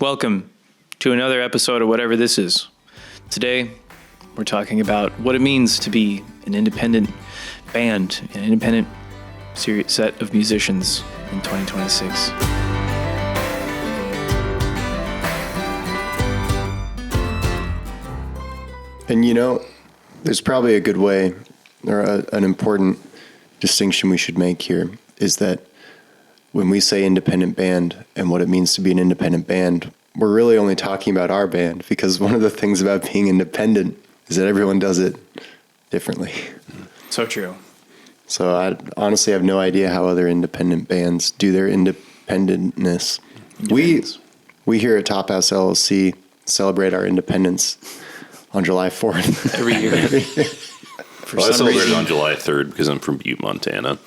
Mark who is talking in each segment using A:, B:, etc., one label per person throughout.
A: Welcome to another episode of whatever this is. Today, we're talking about what it means to be an independent band, an independent set of musicians in 2026.
B: And you know, there's probably a good way, or an important distinction we should make here, is that when we say independent band and what it means to be an independent band, we're really only talking about our band, because one of the things about being independent is that everyone does it differently.
A: So true.
B: So I honestly have no idea how other independent bands do their independentness. We here at TopHouse LLC celebrate our independence on July 4th.
A: Every year.
C: I celebrate it on July 3rd because I'm from Butte, Montana.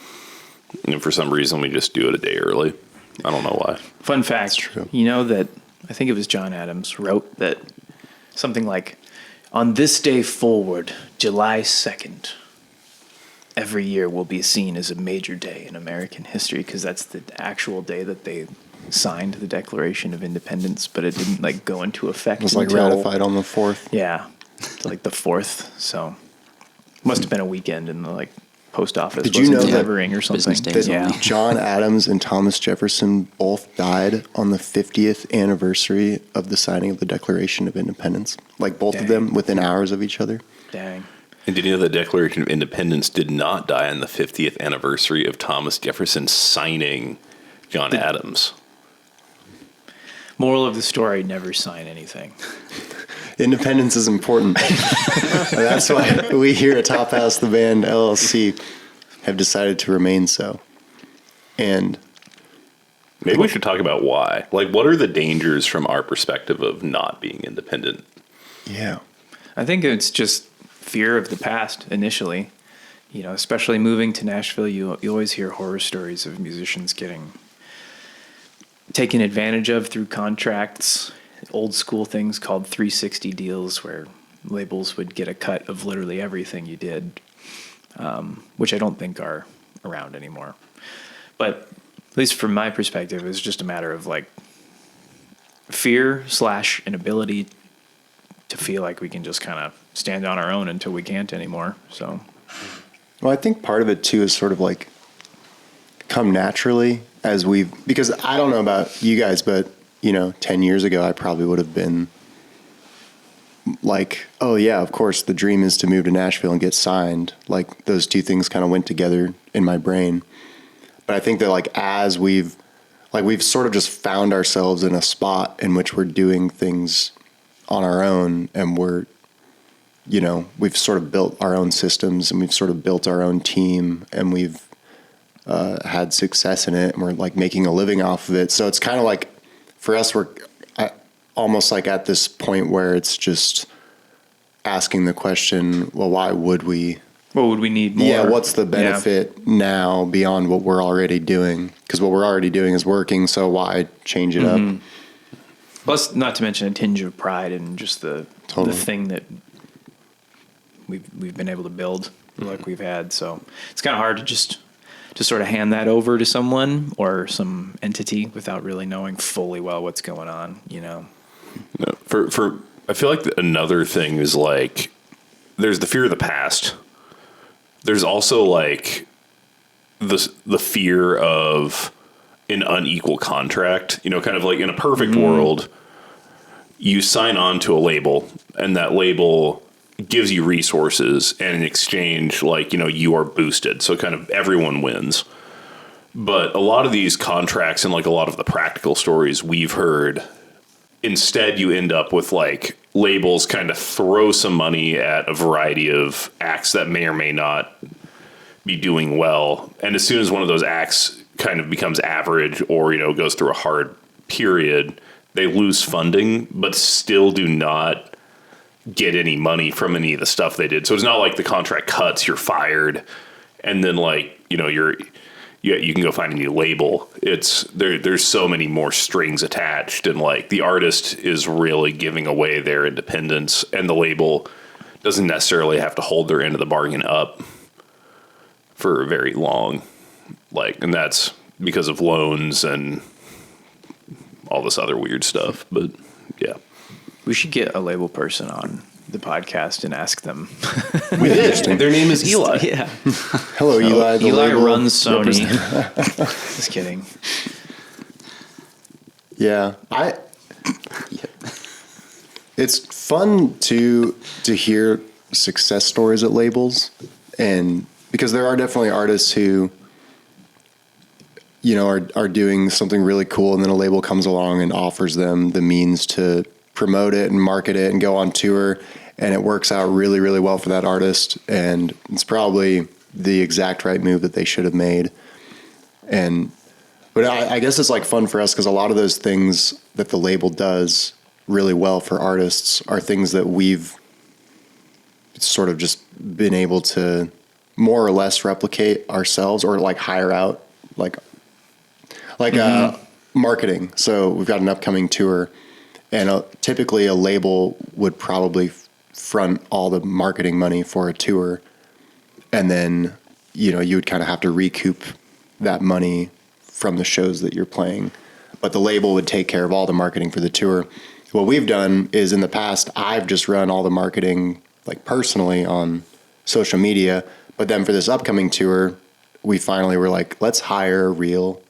C: And for some reason, we just do it a day early. I don't know why.
A: Fun fact, you know that, I think it was John Adams wrote that something like, on this day forward, July 2nd, every year will be seen as a major day in American history, because that's the actual day that they signed the Declaration of Independence, but it didn't go into effect.
B: It was ratified on the 4th.
A: Yeah, the 4th. So must have been a weekend in the post office.
B: Did you know that
A: delivering or something?
B: That John Adams and Thomas Jefferson both died on the 50th anniversary of the signing of the Declaration of Independence? Both of them within hours of each other.
A: Dang.
C: And did you know the Declaration of Independence did not die on the 50th anniversary of Thomas Jefferson signing John Adams?
A: Moral of the story, never sign anything.
B: Independence is important. That's why we here at TopHouse, the band LLC, have decided to remain so. And
C: maybe we should talk about why. What are the dangers from our perspective of not being independent?
B: Yeah.
A: I think it's just fear of the past initially. Especially moving to Nashville, you always hear horror stories of musicians getting taken advantage of through contracts, old school things called 360 deals, where labels would get a cut of literally everything you did, which I don't think are around anymore. But at least from my perspective, it's just a matter of fear / an ability to feel like we can just kind of stand on our own until we can't anymore. So,
B: well, I think part of it too is sort of come naturally because I don't know about you guys, but 10 years ago, I probably would have been oh yeah, of course, the dream is to move to Nashville and get signed. Those two things kind of went together in my brain. But I think that as we've sort of just found ourselves in a spot in which we're doing things on our own, and we've sort of built our own systems, and we've sort of built our own team, and we've had success in it, and we're making a living off of it. So it's kind of for us, we're almost at this point where it's just asking the question, well, why would we?
A: What would we need more?
B: Yeah, what's the benefit now beyond what we're already doing? Because what we're already doing is working, so why change it up?
A: Plus, not to mention a tinge of pride and just the thing that we've been able to build we've had. So it's kind of hard to sort of hand that over to someone or some entity without really knowing fully well what's going on,
C: No, I feel like another thing is there's the fear of the past. There's also the fear of an unequal contract, kind of in a perfect world, you sign on to a label, and that label gives you resources, and in exchange, you are boosted. So kind of everyone wins. But a lot of these contracts and a lot of the practical stories we've heard, instead you end up with labels kind of throw some money at a variety of acts that may or may not be doing well. And as soon as one of those acts kind of becomes average or, goes through a hard period, they lose funding, but still do not get any money from any of the stuff they did. So it's not like the contract cuts, you're fired, and then you can go find a new label. It's there's so many more strings attached, and the artist is really giving away their independence, and the label doesn't necessarily have to hold their end of the bargain up for very long. And that's because of loans and all this other weird stuff. But yeah.
A: We should get a label person on the podcast and ask them.
C: We did. Their name is Eli.
A: Yeah.
B: Hello, Eli. The
A: Eli
B: label
A: runs Sony. Just kidding.
B: Yeah, it's fun to hear success stories at labels, and because there are definitely artists who, you know, are doing something really cool, and then a label comes along and offers them the means to promote it and market it and go on tour, and it works out really, really well for that artist, and it's probably the exact right move that they should have made. But I guess it's like fun for us because a lot of those things that the label does really well for artists are things that we've sort of just been able to more or less replicate ourselves or like hire out, like marketing. So we've got an upcoming tour, and typically a label would probably front all the marketing money for a tour, and then, you know, you would kind of have to recoup that money from the shows that you're playing, but the label would take care of all the marketing for the tour. What we've done is in the past, I've just run all the marketing like personally on social media, but then for this upcoming tour, we finally were like, let's hire a real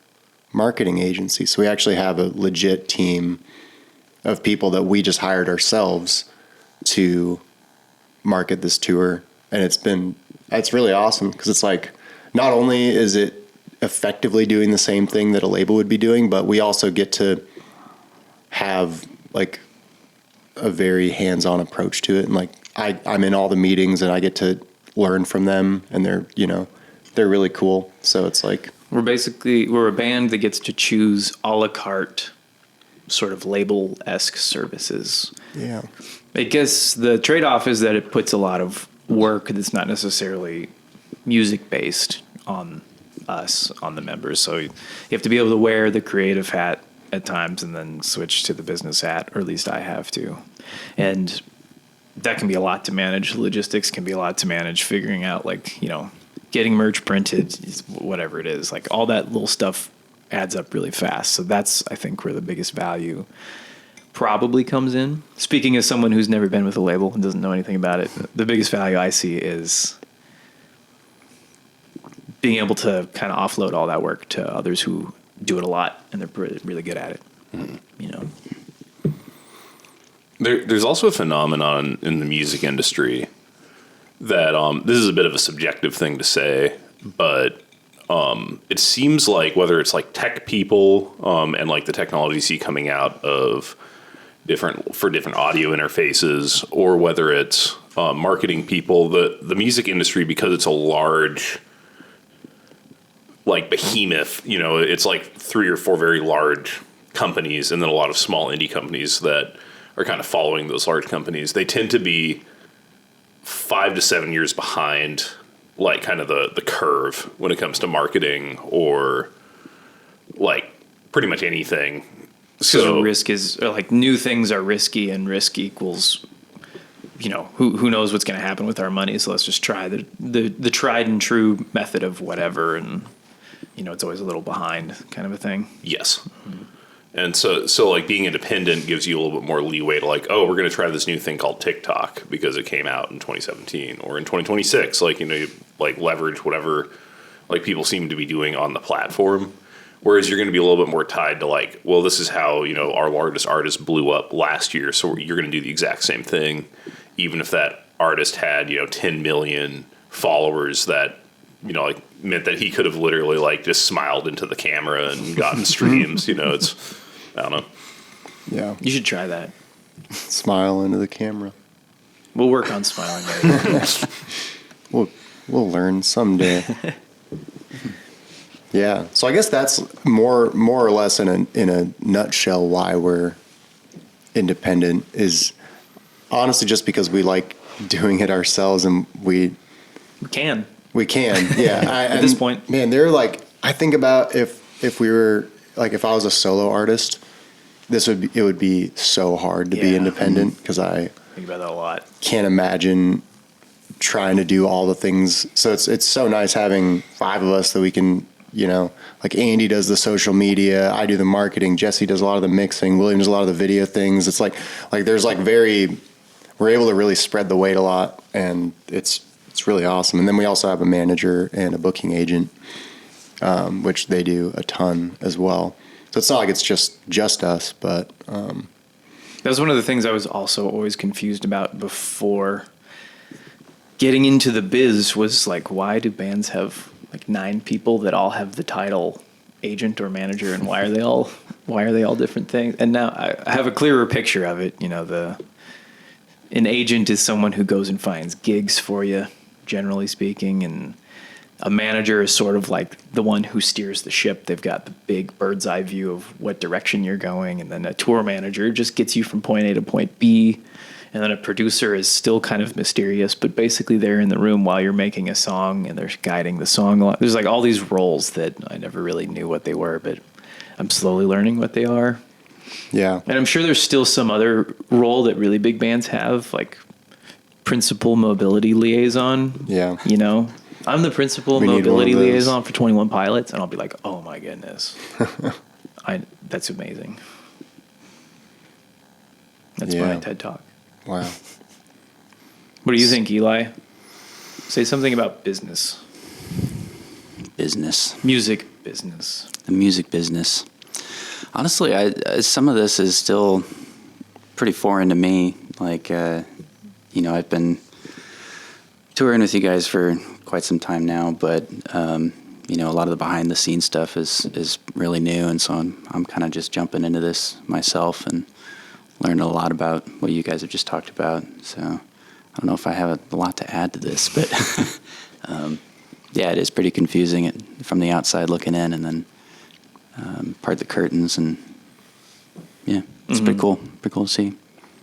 B: marketing agency. So we actually have a legit team of people that we just hired ourselves to market this tour. And it's really awesome because it's like, not only is it effectively doing the same thing that a label would be doing, but we also get to have like a very hands-on approach to it. And like, I'm in all the meetings and I get to learn from them, and they're really cool. So it's like,
A: we're a band that gets to choose a la carte sort of label-esque services.
B: yeah,
A: I guess the trade-off is that it puts a lot of work that's not necessarily music-based on us, on the members. So you have to be able to wear the creative hat at times and then switch to the business hat, or at least I have to. And that can be a lot to manage. Logistics can be a lot to manage, figuring out like, you know, getting merch printed, whatever it is, like all that little stuff adds up really fast. So that's, I think, where the biggest value probably comes in. Speaking as someone who's never been with a label and doesn't know anything about it, the biggest value I see is being able to kind of offload all that work to others who do it a lot and they're really, really good at it. You know,
C: There's also a phenomenon in the music industry that this is a bit of a subjective thing to say, but it seems like whether it's like tech people and like the technology you see coming out of different audio interfaces, or whether it's marketing people, the music industry, because it's a large like behemoth, you know, it's like 3 or 4 very large companies and then a lot of small indie companies that are kind of following those large companies. They tend to be 5 to 7 years behind, like kind of the curve when it comes to marketing or like pretty much anything.
A: So risk is, or like new things are risky, and risk equals, you know, who knows what's going to happen with our money. So let's just try the tried and true method of whatever. And, you know, it's always a little behind kind of a thing.
C: Yes. And so like being independent gives you a little bit more leeway to like, oh, we're going to try this new thing called TikTok because it came out in 2017 or in 2026. Like, you know, you like leverage whatever like people seem to be doing on the platform. Whereas you're going to be a little bit more tied to like, well, this is how, you know, our largest artist blew up last year. So you're going to do the exact same thing, even if that artist had, you know, 10 million followers that, you know, like meant that he could have literally like just smiled into the camera and gotten streams. You know, it's, I don't know.
B: yeah.
A: You should try that.
B: Smile into the camera.
A: We'll work on smiling at it.
B: We'll learn someday. Yeah. So I guess that's more or less in a nutshell why we're independent, is honestly just because we like doing it ourselves, and we
A: can.
B: Yeah.
A: At this point,
B: man, they're like, I think about if we were like, if I was a solo artist, it would be so hard to be independent, because I
A: think about that a lot.
B: Can't imagine trying to do all the things. So it's so nice having 5 of us that we can like Andy does the social media, I do the marketing, Jesse does a lot of the mixing, William does a lot of the video things. It's like there's like we're able to really spread the weight a lot, and it's really awesome. And then we also have a manager and a booking agent, which they do a ton as well. So it's not like it's just us, but
A: that was one of the things I was also always confused about before getting into the biz, was like, why do bands have like 9 people that all have the title agent or manager, and why are they all different things? And now I have a clearer picture of it. An agent is someone who goes and finds gigs for you, generally speaking, and a manager is sort of like the one who steers the ship. They've got the big bird's eye view of what direction you're going. And then a tour manager just gets you from point A to point B. And then a producer is still kind of mysterious, but basically they're in the room while you're making a song and they're guiding the song along. There's like all these roles that I never really knew what they were, but I'm slowly learning what they are.
B: Yeah.
A: And I'm sure there's still some other role that really big bands have, like principal mobility liaison.
B: Yeah.
A: I'm the principal mobility liaison for 21 Pilots, and I'll be like, oh my goodness. That's amazing. That's my TED Talk.
B: Wow.
A: What do you think, Eli? Say something about business.
D: Business.
A: Music business.
D: The music business. Honestly, some of this is still pretty foreign to me. Like, I've been touring with you guys for quite some time now, but a lot of the behind the scenes stuff is really new, and so I'm kind of just jumping into this myself and learning a lot about what you guys have just talked about. So I don't know if I have a lot to add to this, but it is pretty confusing from the outside looking in, and then part the curtains, and it's pretty cool to see.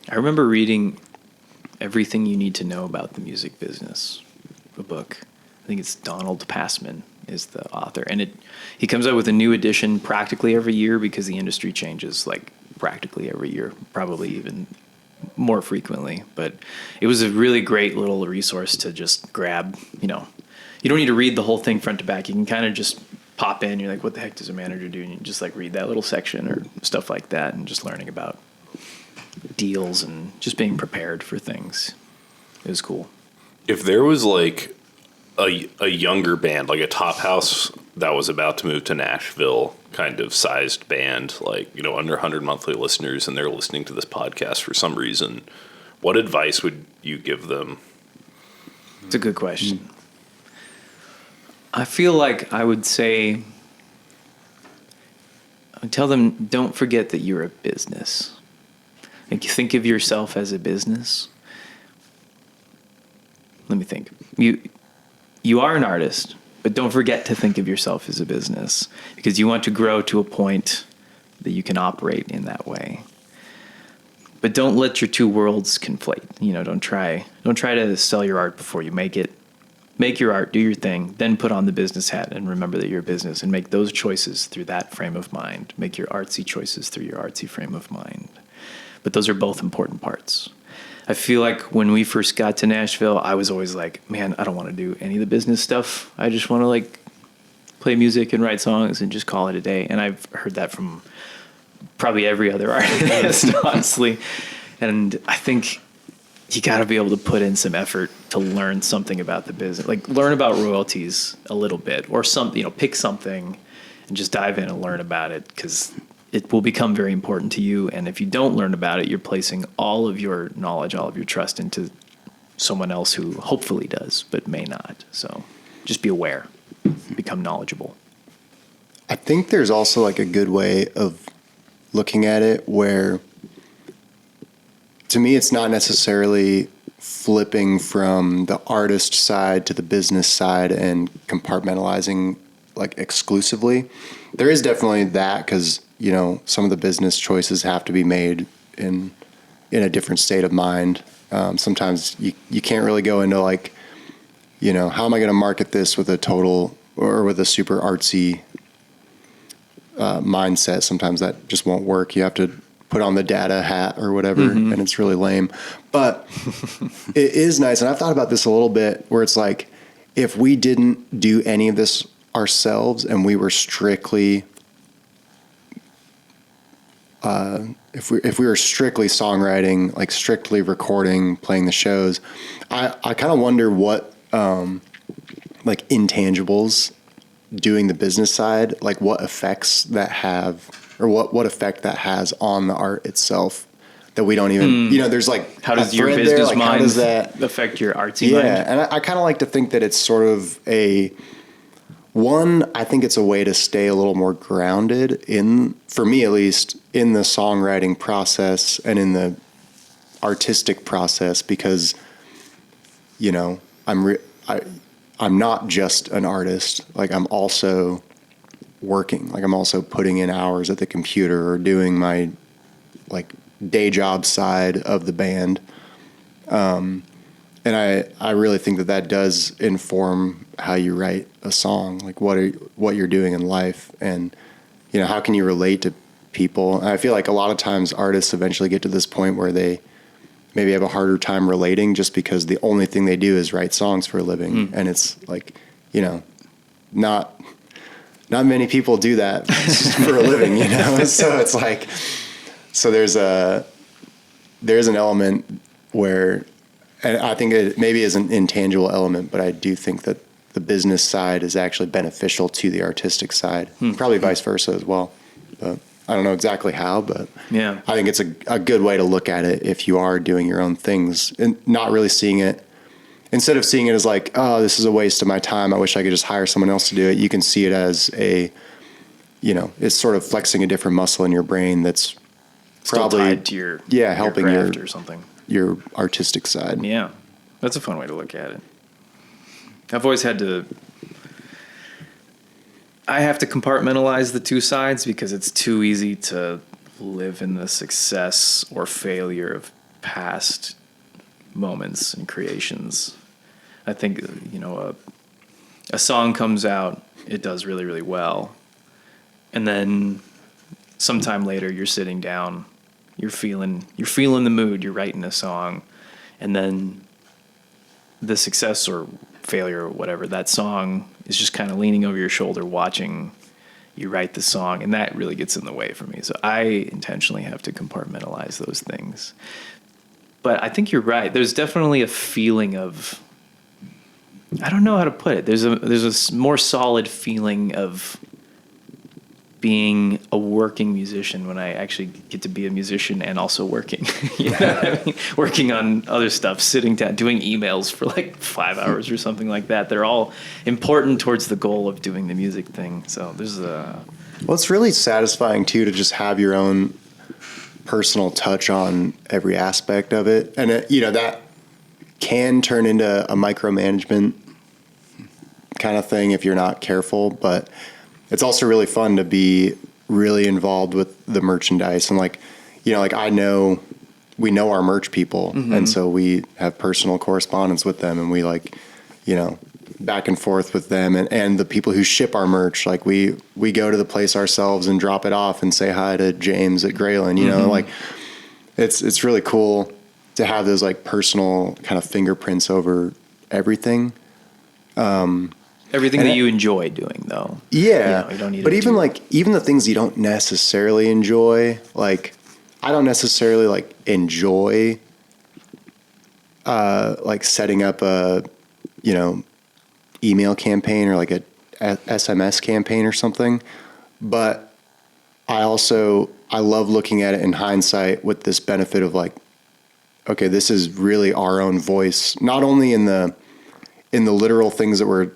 A: I remember reading Everything You Need to Know About the Music Business, a book. I think it's Donald Passman is the author, and he comes out with a new edition practically every year because the industry changes like practically every year, probably even more frequently. But it was a really great little resource to just grab. You don't need to read the whole thing front to back. You can kind of just pop in. You're like, what the heck does a manager do? And you just like read that little section or stuff like that, and just learning about deals and just being prepared for things. It was cool.
C: If there was like a younger band, like a TopHouse that was about to move to Nashville, kind of sized band, like, under 100 monthly listeners, and they're listening to this podcast for some reason, what advice would you give them?
A: It's a good question. I feel like I would say, I would tell them, don't forget that you're a business. Like, you think of yourself as a business. Let me think. You are an artist, but don't forget to think of yourself as a business, because you want to grow to a point that you can operate in that way. But don't let your two worlds conflate. Don't try to sell your art before you make it. Make your art, do your thing, then put on the business hat and remember that you're a business, and make those choices through that frame of mind. Make your artsy choices through your artsy frame of mind. But those are both important parts. I feel like when we first got to Nashville, I was always like, man, I don't want to do any of the business stuff. I just want to like play music and write songs and just call it a day. And I've heard that from probably every other artist, honestly. And I think you got to be able to put in some effort to learn something about the business, like learn about royalties a little bit, or pick something and just dive in and learn about it, because it will become very important to you. And if you don't learn about it, you're placing all of your knowledge, all of your trust into someone else who hopefully does, but may not. So just be aware, become knowledgeable.
B: I think there's also like a good way of looking at it where, to me, it's not necessarily flipping from the artist side to the business side and compartmentalizing like exclusively. There is definitely that, because some of the business choices have to be made in a different state of mind. Sometimes you can't really go into like, how am I going to market this with a total or with a super artsy mindset? Sometimes that just won't work. You have to put on the data hat or whatever, and it's really lame. But it is nice, and I've thought about this a little bit, where it's like, if we didn't do any of this ourselves and we were strictly, if we were strictly songwriting, like strictly recording, playing the shows, I kind of wonder what, like intangibles doing the business side, like what effects that have, or what effect that has on the art itself that we don't even, there's like,
A: How does
B: a
A: your
B: thread
A: business
B: there, like,
A: mind
B: how does that
A: affect your artsy mind?
B: Yeah, and I kind of like to think that it's sort of I think it's a way to stay a little more grounded for me at least, in the songwriting process and in the artistic process, because, I'm not just an artist. Like, I'm also working. Like, I'm also putting in hours at the computer or doing my, like, day job side of the band. And I really think that does inform how you write a song, like what you're doing in life, and how can you relate to people. And I feel like a lot of times artists eventually get to this point where they maybe have a harder time relating, just because the only thing they do is write songs for a living, and it's like not many people do that for a living, So it's like, there's an element where. And I think it maybe is an intangible element, but I do think that the business side is actually beneficial to the artistic side. Probably vice versa as well. But I don't know exactly how, but
A: Yeah.
B: I think it's a good way to look at it if you are doing your own things and not really seeing it. Instead of seeing it as like, oh, this is a waste of my time, I wish I could just hire someone else to do it. You can see it as it's sort of flexing a different muscle in your brain that's
A: Still
B: probably
A: tied to your
B: helping
A: craft or something.
B: your artistic side.
A: Yeah, that's a fun way to look at it. I've always had to. I have to compartmentalize the two sides because it's too easy to live in the success or failure of past moments and creations. I think a song comes out, it does really, really well, and then sometime later you're sitting down. You're feeling the mood, you're writing a song, and then the success or failure or whatever, that song is just kind of leaning over your shoulder watching you write the song, and that really gets in the way for me. So I intentionally have to compartmentalize those things. But I think you're right. There's definitely a feeling of, I don't know how to put it. There's a more solid feeling of being a working musician when I actually get to be a musician and also working. You know what I mean? Working on other stuff, sitting down, doing emails for like 5 hours or something like that. They're all important towards the goal of doing the music thing. So there's a...
B: Well, it's really satisfying too to just have your own personal touch on every aspect of it. And that can turn into a micromanagement kind of thing if you're not careful, but it's also really fun to be really involved with the merchandise. And we know our merch people. And so we have personal correspondence with them, and we back and forth with them and the people who ship our merch. Like we go to the place ourselves and drop it off and say hi to James at Graylin, it's really cool to have those like personal kind of fingerprints over everything.
A: Everything that you enjoy doing, though.
B: Yeah,
A: you don't need.
B: But even the things you don't necessarily enjoy, like I don't necessarily like enjoy, like setting up a, email campaign or like a SMS campaign or something. But I love looking at it in hindsight with this benefit of like, okay, this is really our own voice, not only in the literal things that we're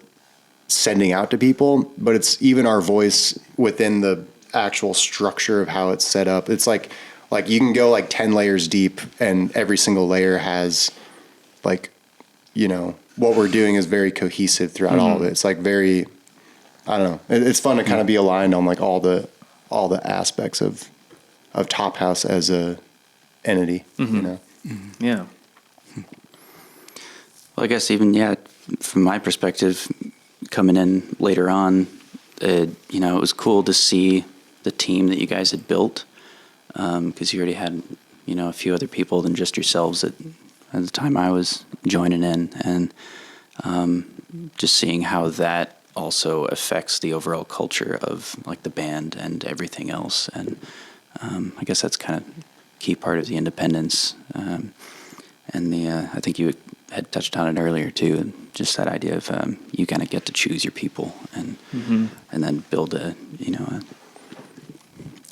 B: sending out to people, but it's even our voice within the actual structure of how it's set up. It's like you can go like 10 layers deep, and every single layer has like, what we're doing is very cohesive throughout all of it. It's like very, I don't know. It's fun to kind of be aligned on like all the aspects of TopHouse as a entity,
A: Yeah.
D: Well, I guess even, from my perspective, coming in later on, it was cool to see the team that you guys had built, because you already had, a few other people than just yourselves at the time I was joining in, and just seeing how that also affects the overall culture of like the band and everything else. And I guess that's kind of key part of the independence. And I think you had touched on it earlier too, just that idea of you kind of get to choose your people and then build a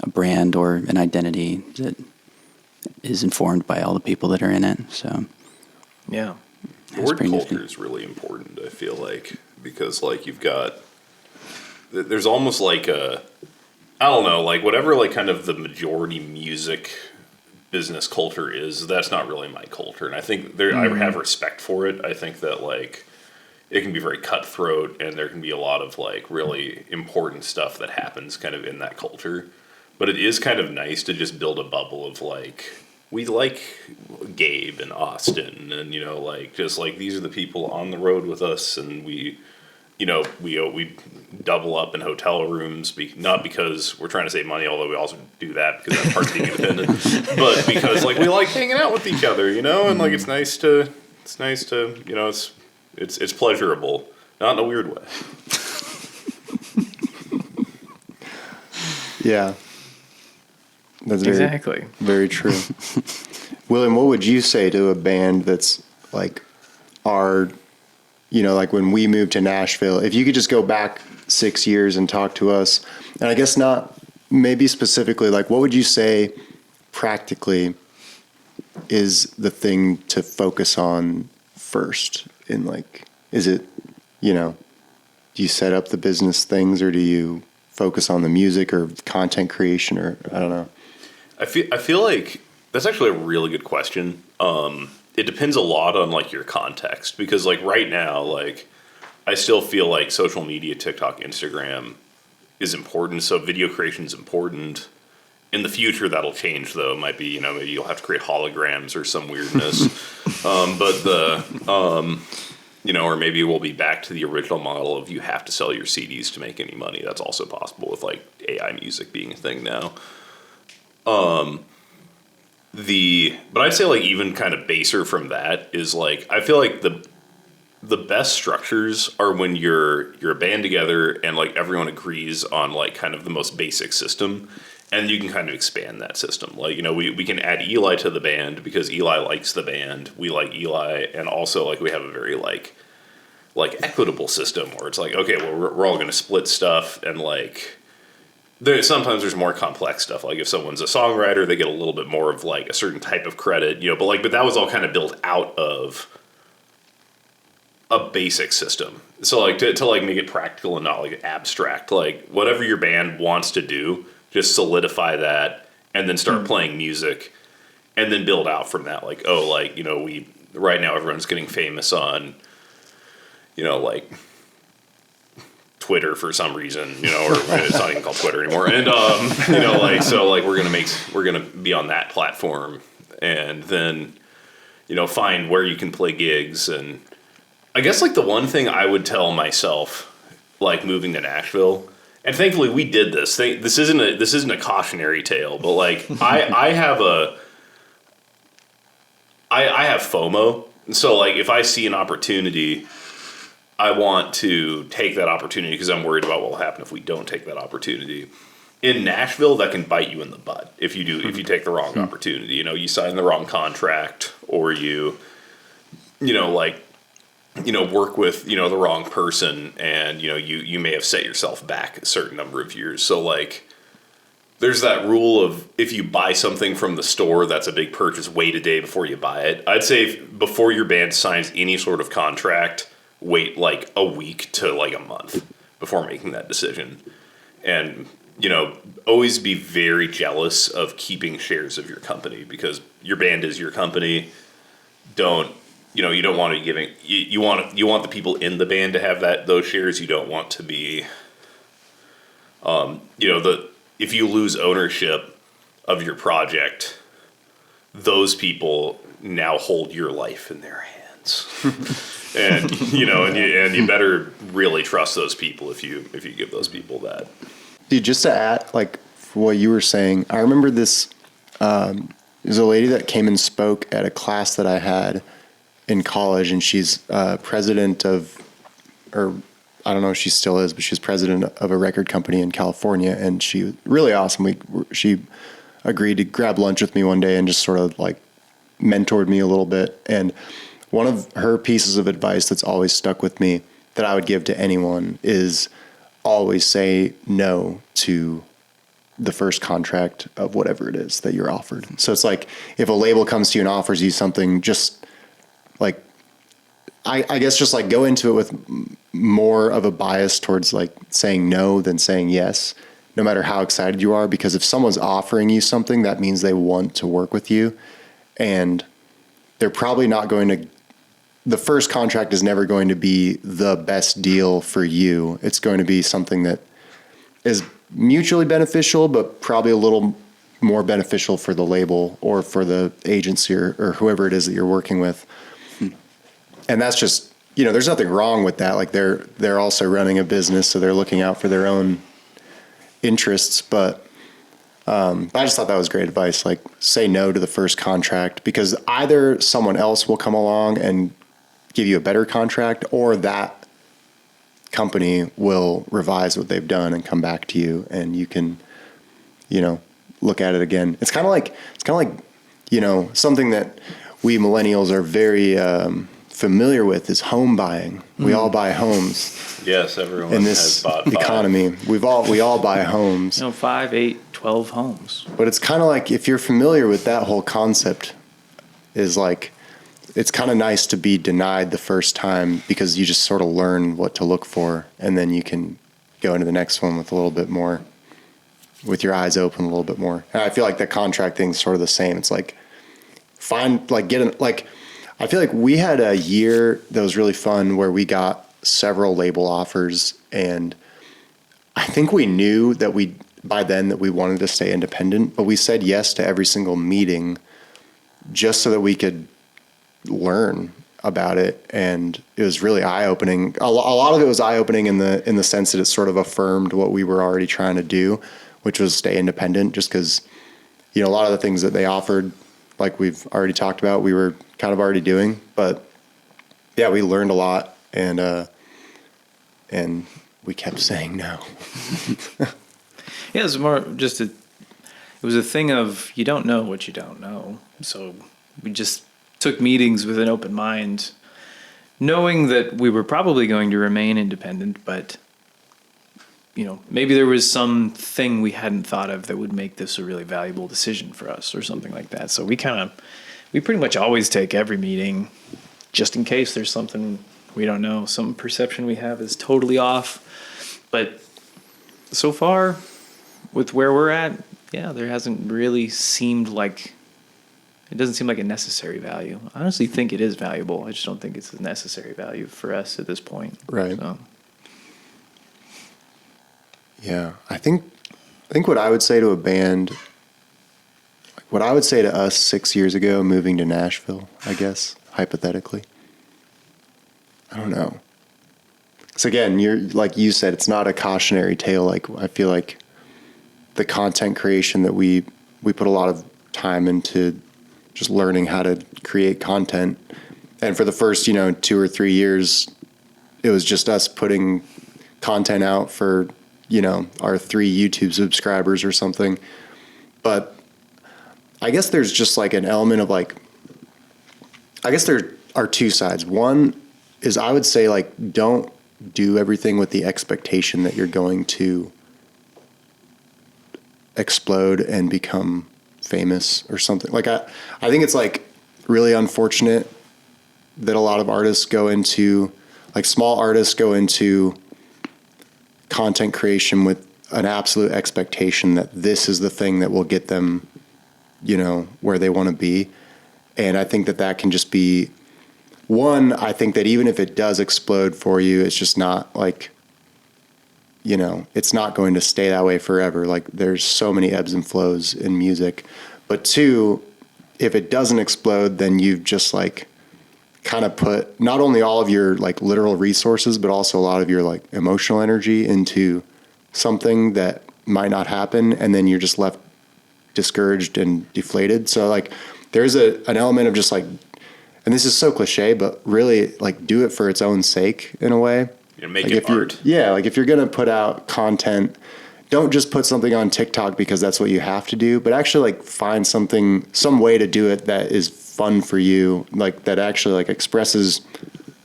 D: brand or an identity that is informed by all the people that are in it. So
A: Yeah.
C: The word culture is really important, I feel like, because like there's almost like I don't know, like whatever like kind of the majority music business culture is, that's not really my culture. And I think I have respect for it. I think that like it can be very cutthroat and there can be a lot of like really important stuff that happens kind of in that culture. But it is kind of nice to just build a bubble of like, we like Gabe and Austin and, like just like these are the people on the road with us and we double up in hotel rooms, not because we're trying to save money, although we also do that because that's part of being independent, but because like we like hanging out with each other, and like it's nice to, it's pleasurable, not in a weird way.
B: Yeah. That's
A: Exactly.
B: very true. William, what would you say to a band that's like like when we moved to Nashville, if you could just go back 6 years and talk to us, and I guess not maybe specifically, like what would you say practically is the thing to focus on first in like, is it, do you set up the business things or do you focus on the music or content creation or I don't know?
C: I feel like that's actually a really good question. It depends a lot on like your context because like right now, like I still feel like social media, TikTok, Instagram is important. So video creation is important. In the future, that'll change though. It might be, maybe you'll have to create holograms or some weirdness. Or maybe we'll be back to the original model of you have to sell your CDs to make any money. That's also possible with like AI music being a thing now. But I'd say like even kind of baser from that is like I feel like the best structures are when you're a band together and like everyone agrees on like kind of the most basic system and you can kind of expand that system. Like, we can add Eli to the band because Eli likes the band. We like Eli and also like we have a very like equitable system where it's like, okay, well we're all going to split stuff and like sometimes there's more complex stuff. Like if someone's a songwriter, they get a little bit more of like a certain type of credit, but that was all kind of built out of a basic system. So like to like make it practical and not like abstract, like whatever your band wants to do, just solidify that and then start playing music and then build out from that. Like, we right now everyone's getting famous on, like Twitter for some reason, or it's not even called Twitter anymore. And, we're going to be on that platform and then, find where you can play gigs. And I guess like the one thing I would tell myself, like moving to Nashville, and thankfully we did this. This isn't a cautionary tale, but like I have FOMO. So like if I see an opportunity, I want to take that opportunity because I'm worried about what will happen if we don't take that opportunity. In Nashville, that can bite you in the butt if you take the wrong opportunity. You sign the wrong contract or you work with, the wrong person and, you may have set yourself back a certain number of years. So like there's that rule of if you buy something from the store, that's a big purchase, wait a day before you buy it. I'd say before your band signs any sort of contract, wait like a week to like a month before making that decision. And, always be very jealous of keeping shares of your company because your band is your company. You don't want to be giving, you want the people in the band to have those shares. You don't want to be, if you lose ownership of your project, those people now hold your life in their hands. And and you better really trust those people if you give those people that.
B: Dude, just to add, like for what you were saying, I remember this. There's a lady that came and spoke at a class that I had in college, and she's president of, or I don't know if she still is, but she was president of a record company in California, and she was really awesome. She agreed to grab lunch with me one day and just sort of like mentored me a little bit. And one of her pieces of advice that's always stuck with me that I would give to anyone is always say no to the first contract of whatever it is that you're offered. So it's like if a label comes to you and offers you something, just like, I guess just like go into it with more of a bias towards like saying no than saying yes, no matter how excited you are. Because if someone's offering you something, that means they want to work with you, and they're probably not going to, the first contract is never going to be the best deal for you. It's going to be something that is mutually beneficial, but probably a little more beneficial for the label or for the agency or whoever it is that you're working with. And that's just, there's nothing wrong with that. Like they're also running a business, so they're looking out for their own interests. But I just thought that was great advice. Like say no to the first contract, because either someone else will come along and give you a better contract, or that company will revise what they've done and come back to you, and you can, look at it again. It's kind of like, something that we millennials are very familiar with is home buying. We all buy homes.
C: Yes, everyone
B: in
C: has
B: this
C: bought
B: economy. We all buy homes.
A: 5, 8, 12 homes.
B: But it's kind of like, if you're familiar with that whole concept, is like, it's kind of nice to be denied the first time, because you just sort of learn what to look for, and then you can go into the next one with a little bit more, with your eyes open a little bit more. And I feel like the contract thing's sort of the same. It's like, I feel like we had a year that was really fun where we got several label offers, and I think we knew that by then that we wanted to stay independent, but we said yes to every single meeting just so that we could learn about it. And it was really eye-opening. A lot of it was eye-opening in the sense that it sort of affirmed what we were already trying to do, which was stay independent, just because, a lot of the things that they offered, like we've already talked about, we were kind of already doing. But yeah, we learned a lot, and we kept saying no.
A: Yeah, it was more just it was a thing of, you don't know what you don't know. So we just took meetings with an open mind, knowing that we were probably going to remain independent, but maybe there was something we hadn't thought of that would make this a really valuable decision for us or something like that. So we pretty much always take every meeting just in case there's something we don't know, some perception we have is totally off. But so far, with where we're at, yeah, there hasn't really seemed like, it doesn't seem like a necessary value. I honestly think it is valuable. I just don't think it's a necessary value for us at this point.
B: Right.
A: So.
B: Yeah, I think what I would say to a band, what I would say to us 6 years ago, moving to Nashville, I guess, hypothetically, I don't know. So again, you're like you said, it's not a cautionary tale. Like I feel like the content creation that we put a lot of time into just learning how to create content, and for the first 2 or 3 years, it was just us putting content out for our 3 YouTube subscribers or something. But I guess there's just like an element of like, I guess there are 2 sides. One is, I would say, like, don't do everything with the expectation that you're going to explode and become famous or something. Like I think it's like really unfortunate that a lot of artists go into, like small artists go into content creation with an absolute expectation that this is the thing that will get them, where they want to be. And I think that can just be one. I think that even if it does explode for you, it's just not like, it's not going to stay that way forever. Like there's so many ebbs and flows in music. But 2, if it doesn't explode, then you've just like kind of put not only all of your like literal resources, but also a lot of your like emotional energy into something that might not happen. And then you're just left discouraged and deflated. So like there's an element of just like, and this is so cliche, but really like do it for its own sake in a way.
C: Make
B: like
C: it
B: if you're,
C: art.
B: yeah, like if you're going to put out content, don't just put something on TikTok because that's what you have to do, but actually like find some way to do it that is fun for you, like that actually like expresses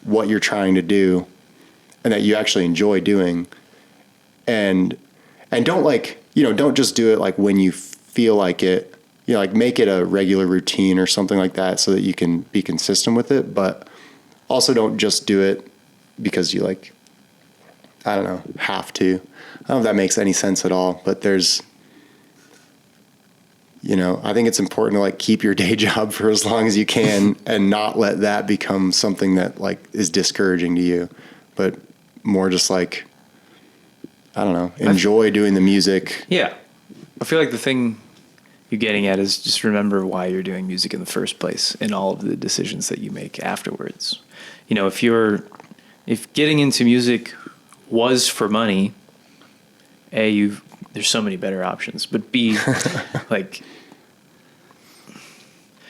B: what you're trying to do and that you actually enjoy doing. And don't like, don't just do it like when you feel like it, like make it a regular routine or something like that so that you can be consistent with it. But also don't just do it because you like, I don't know, have to. I don't know if that makes any sense at all, but there's, I think it's important to like keep your day job for as long as you can and not let that become something that like is discouraging to you, but more just like, I don't know, enjoy doing the music.
A: Yeah. I feel like the thing you're getting at is just remember why you're doing music in the first place and all of the decisions that you make afterwards. If getting into music was for money, there's so many better options, but B, like,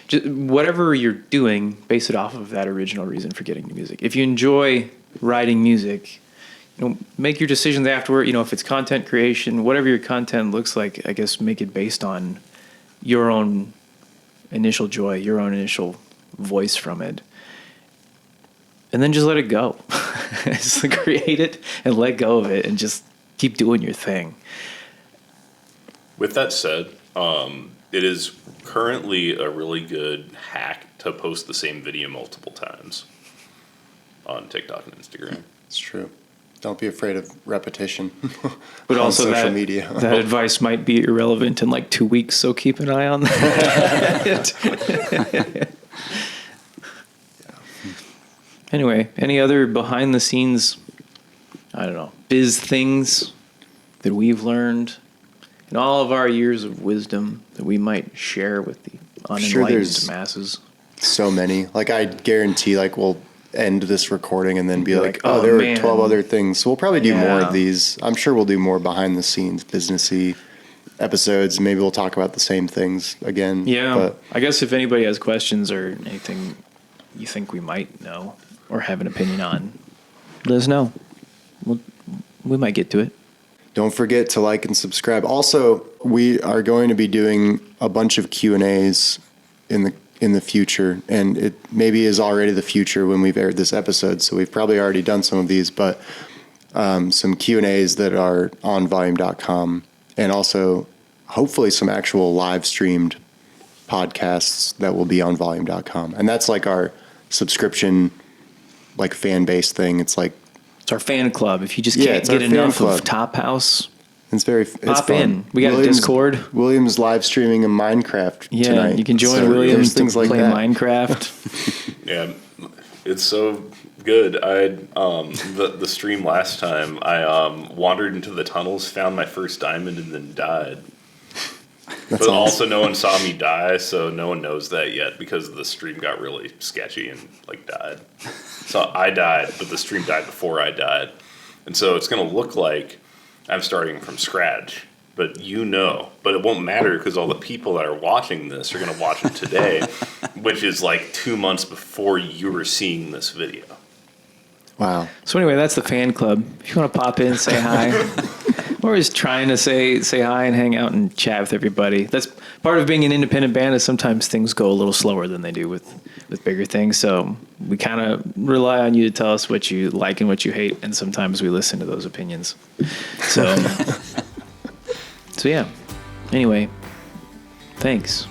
A: just whatever you're doing, base it off of that original reason for getting into music. If you enjoy writing music, make your decisions afterward. If it's content creation, whatever your content looks like, I guess make it based on your own initial joy, your own initial voice from it. And then just let it go. Just create it and let go of it and just keep doing your thing.
C: With that said, it is currently a really good hack to post the same video multiple times on TikTok and Instagram.
B: It's true. Don't be afraid of repetition.
A: But
B: on
A: also
B: social
A: that,
B: media.
A: that advice might be irrelevant in like 2 weeks, so keep an eye on that. Anyway, any other behind the scenes, I don't know, biz things that we've learned in all of our years of wisdom that we might share with the unenlightened masses?
B: So many. Like I guarantee like we'll end this recording and then be like,
A: oh,
B: there
A: man.
B: were 12 other things. So we'll probably do more
A: Yeah.
B: of these. I'm sure we'll do more behind the scenes, businessy episodes. Maybe we'll talk about the same things again.
A: Yeah.
B: But
A: I guess if anybody has questions or anything you think we might know or have an opinion on, let us know. We might get to it.
B: don't forget to like and subscribe. Also, we are going to be doing a bunch of Q&As in the future, and it maybe is already the future when we've aired this episode, so we've probably already done some of these, but some Q&As that are on volume.com, and also hopefully some actual live streamed podcasts that will be on volume.com. And that's like our subscription, like fan base thing. It's like,
A: it's our fan club. If you just can't get enough of TopHouse, it's
B: pop
A: fun. In. We got a Discord.
B: William's live streaming a Minecraft tonight.
A: You can join
B: So
A: Williams to
B: things like
A: play
B: that.
A: Minecraft.
C: Yeah, it's so good. I the stream last time, I wandered into the tunnels, found my first diamond, and then died.
B: That's
C: but
B: awesome.
C: also no one saw me die, so no one knows that yet because the stream got really sketchy and like died. So I died, but the stream died before I died. And so it's going to look like I'm starting from scratch, but but it won't matter because all the people that are watching this are going to watch it today, which is like 2 months before you were seeing this video.
B: Wow.
A: So anyway, that's the fan club. If you want to pop in, say hi. We're always trying to say hi and hang out and chat with everybody. That's part of being an independent band, is sometimes things go a little slower than they do with bigger things. So we kind of rely on you to tell us what you like and what you hate, and sometimes we listen to those opinions. So, so yeah. Anyway, thanks.